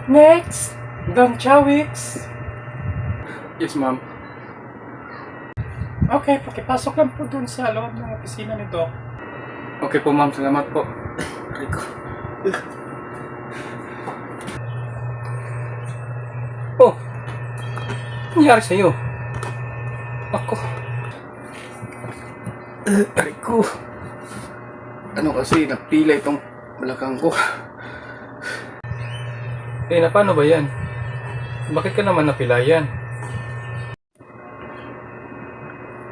Next, Dong Chawix. Yes, ma'am. Okay, pakipasok lang po dun sa loob ng opisina ni Doc. Okay po, ma'am. Salamat po. Rico. Oh! Ano nangyari sa'yo? Ako. Rico. Ano kasi, napila itong balakang ko. Na paano ba yan? Bakit ka naman napilayan?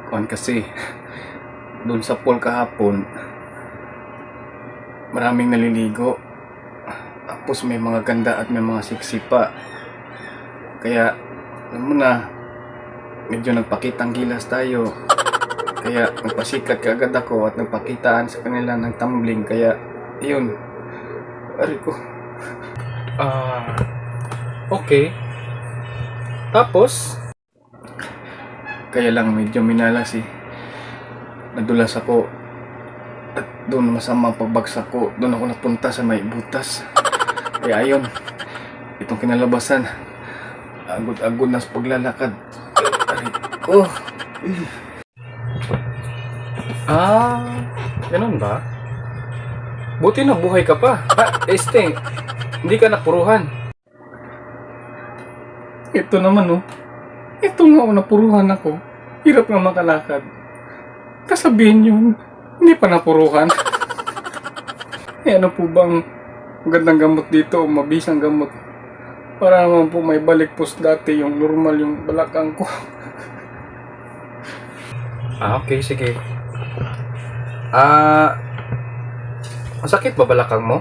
Kuan kasi, doon sa pool kahapon, maraming naliligo. Tapos may mga ganda at may mga siksi pa. Kaya, alam mo na, medyo nagpakitang gilas tayo. Kaya nagpasikat kaagad ako at nagpakitaan sa kanila ng tumbling. Kaya, yun. Ari ko. Okay. Tapos? Kaya lang medyo minalas eh. Nadulas ako. At doon masama pagbagsak ko. Doon ako napunta sa may butas. Kaya ayun. Itong kinalabasan. Agod-agod na sa paglalakad. Aray ko. Ganun ba? Buti na buhay ka pa. Hindi ka napuruhan. Ito naman oh. Ito nga napuruhan ako. Hirap nga makalakad. Kasabihin yun, hindi pa napuruhan. Ano po bang magandang gamot dito o mabisang gamot? Para naman po may balik po dati yung normal yung balakang ko. Okay, sige. Masakit ba balakang mo?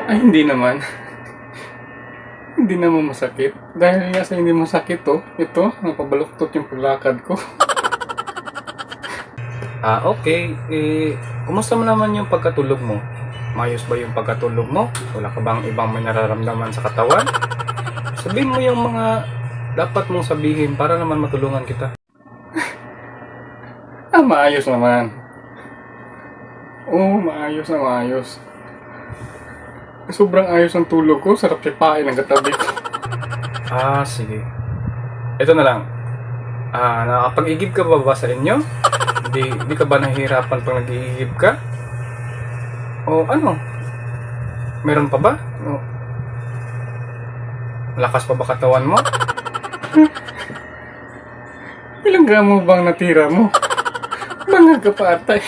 Ay, hindi naman. Hindi naman masakit. Dahil nga sa hindi masakit ito, napabaluktot yung paglakad ko. Okay. Kumusta mo naman yung pagkatulog mo? Mayos ba yung pagkatulog mo? Wala ka bang ibang may nararamdaman sa katawan? Sabihin mo yung mga dapat mong sabihin para naman matulungan kita. Maayos naman. Oo, maayos na maayos. Sobrang ayos ng tulog ko. Sarap sipain ang katabi ko. Sige. Ito na lang. Nakapag-igib ka ba sa inyo? Di ka ba nahihirapan pag nag-iigib ka? O ano? Meron pa ba? O, malakas pa ba katawan mo? Ilang gramo bang natira mo? Bangag ka pa atay.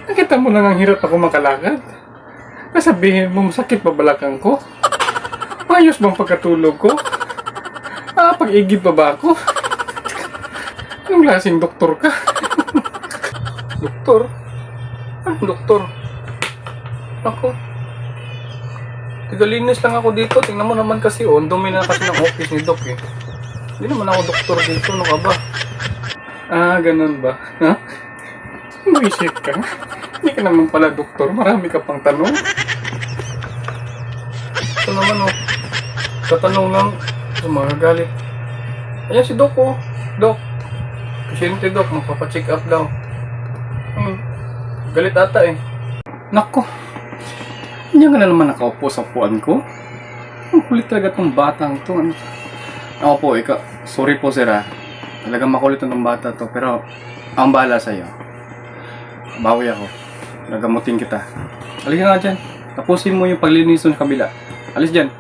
Nakita mo lang ang hirap ako makalakad. Kasabihin mo masakit pa balakang ko? Mayos bang pagkatulog ko? Pag-igib pa ba ako? Anong klaseng doktor ka? Doktor? Anong doktor? Ako. Tigalinis lang ako dito. Tingnan mo naman kasi ang dumi na kasi ng office ni Doc eh. Hindi naman ako doktor dito. Ano ka ba? Ganun ba? Ha? Buisit ka? Hindi ka naman pala doktor. Marami ka pang tanong. Ito naman tatanong lang. Magagalit. Ayan si Doc Doc. Pasyente Doc. Magpapacheck up daw. Galit ata eh. Nako. Hindi nga na naman nakaupo sa puan ko. Ang kulit talaga tong batang to. Ako po, sorry po sir Talagang makulit na tong bata to. Pero, ang bahala sa'yo. Bawi ako. Nagamutin kita. Halika nga dyan. Tapusin mo yung paglilinis sa kabila. Alis dyan.